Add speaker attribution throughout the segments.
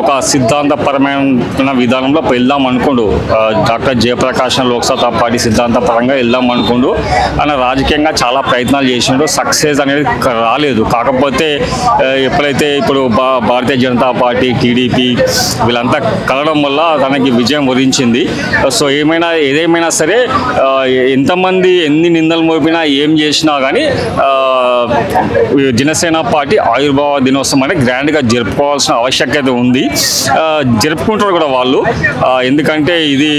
Speaker 1: ఒక సిద్ధాంతపరమైన విధానంలో వెళ్దాం అనుకోండు. డాక్టర్ జయప్రకాష్ లోక్సత్తా పార్టీ సిద్ధాంతపరంగా వెళ్దాం అనుకోండు. ఆయన రాజకీయంగా చాలా ప్రయత్నాలు చేసిండు, సక్సెస్ అనేది రాలేదు. కాకపోతే ఎప్పుడైతే ఇప్పుడు భారతీయ జనతా పార్టీ, టీడీపీ వీళ్ళంతా కలవడం వల్ల తనకి విజయం వరించింది. సో ఏదేమైనా సరే ఎంతమంది ఎన్ని నిందలు మోపినా ఏం చేసినా కానీ జనసేన పార్టీ ఆవిర్భావ దినోత్సవం అనేది గ్రాండ్గా జరుపుకోవాల్సిన ఆవశ్యకత ఉంది. జరుపుకుంటారు కూడా వాళ్ళు, ఎందుకంటే ఇది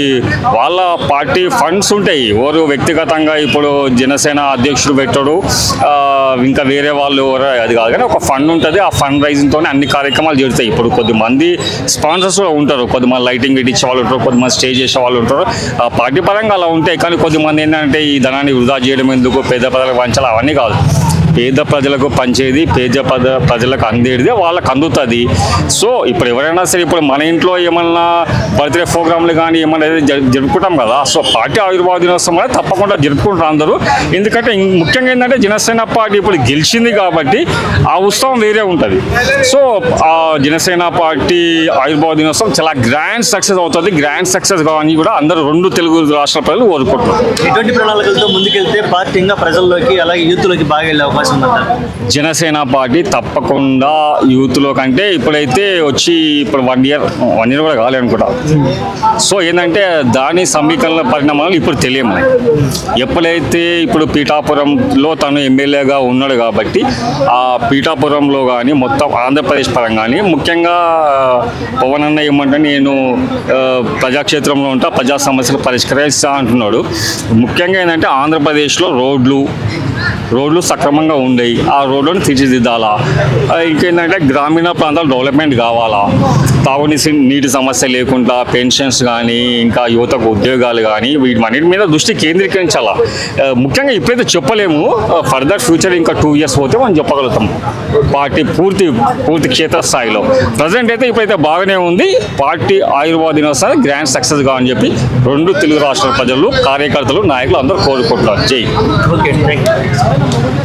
Speaker 1: వాళ్ళ పార్టీ ఫండ్స్ ఉంటాయి. ఎవరు వ్యక్తిగతంగా ఇప్పుడు జనసేన అధ్యక్షుడు పెట్టడు, ఇంకా వేరే వాళ్ళు అది కాదు, కానీ ఒక ఫండ్ ఉంటుంది. ఆ ఫండ్ రైజింగ్తోనే అన్ని కార్యక్రమాలు జరుగుతాయి. ఇప్పుడు కొద్దిమంది స్పాన్సర్స్ ఉంటారు, కొద్దిమంది లైటింగ్ పెట్టించే వాళ్ళు ఉంటారు, కొద్దిమంది స్టే చేసే వాళ్ళు ఉంటారు. పార్టీ పరంగా అలా ఉంటాయి. కానీ కొద్దిమంది ఏంటంటే ఈ ధనాన్ని వృధా చేయడం ఎందుకు, పేద ప్రజలకు పంచాలి, అవన్నీ కాదు. పేద ప్రజలకు పంచేది, పేద ప్రజలకు అందేది వాళ్ళకి అందుతుంది. సో ఇప్పుడు ఎవరైనా సరే, ఇప్పుడు మన ఇంట్లో ఏమన్నా బర్త్డే ప్రోగ్రాంలు కానీ ఏమన్నా జరుపుకుంటాం కదా. సో పార్టీ ఆవిర్భావ దినోత్సవం అనేది తప్పకుండా జరుపుకుంటారు అందరూ. ఎందుకంటే ముఖ్యంగా ఏంటంటే జనసేన పార్టీ ఇప్పుడు గెలిచింది కాబట్టి ఆ ఉత్సవం వేరే ఉంటుంది. సో ఆ జనసేన పార్టీ ఆవిర్భావ దినోత్సవం చాలా గ్రాండ్ సక్సెస్ అవుతుంది. గ్రాండ్ సక్సెస్ కావాలని కూడా అందరూ రెండు తెలుగు రాష్ట్రాల ప్రజలు కోరుకుంటున్నారు.
Speaker 2: ఎటువంటి ప్రణాళికలతో ముందుకెళ్తే పార్టీ ఇంకా ప్రజల్లోకి అలాగే యూత్లోకి బాగా వెళ్ళే అవకాశం?
Speaker 1: జనసేన పార్టీ తప్పకుండా యూత్లో కంటే ఇప్పుడైతే వచ్చి ఇప్పుడు 1 year కూడా కాలే అనుకుంటా. సో ఏంటంటే దాని సమీకరణ పరిణామాలు ఇప్పుడు తెలియము. ఎప్పుడైతే ఇప్పుడు పీఠాపురంలో తను ఎమ్మెల్యేగా ఉన్నాడు కాబట్టి ఆ పీఠాపురంలో కానీ మొత్తం ఆంధ్రప్రదేశ్ పరంగా కానీ ముఖ్యంగా పవన్ అన్న ఏమంటే నేను ప్రజాక్షేత్రంలో ఉంటా, ప్రజా సమస్యలు పరిష్కరిస్తా అంటున్నాడు. ముఖ్యంగా ఏంటంటే ఆంధ్రప్రదేశ్లో రోడ్లు సక్రమంగా ఉండేవి, ఆ రోడ్లను తీర్చిదిద్దాలా. ఇంకేంటంటే గ్రామీణ ప్రాంతాలు డెవలప్మెంట్ కావాలా, నీటి సమస్య లేకుండా పెన్షన్స్ కానీ ఇంకా యువతకు ఉద్యోగాలు కానీ వీటన్నిటి మీద దృష్టి కేంద్రీకరించాలా. ముఖ్యంగా ఇప్పుడైతే చెప్పలేము, ఫర్దర్ ఫ్యూచర్ ఇంకా 2 years పోతే మనం చెప్పగలుగుతాం పార్టీ పూర్తి క్షేత్రస్థాయిలో. ప్రజెంట్ అయితే ఇప్పుడైతే బాగానే ఉంది. పార్టీ ఆవిర్భావ దినోత్సవం గ్రాండ్ సక్సెస్ కావాలని చెప్పి రెండు తెలుగు రాష్ట్రాల ప్రజలు, కార్యకర్తలు, నాయకులు అందరూ కోరుకుంటున్నారు. జై.
Speaker 2: Okay, thank you.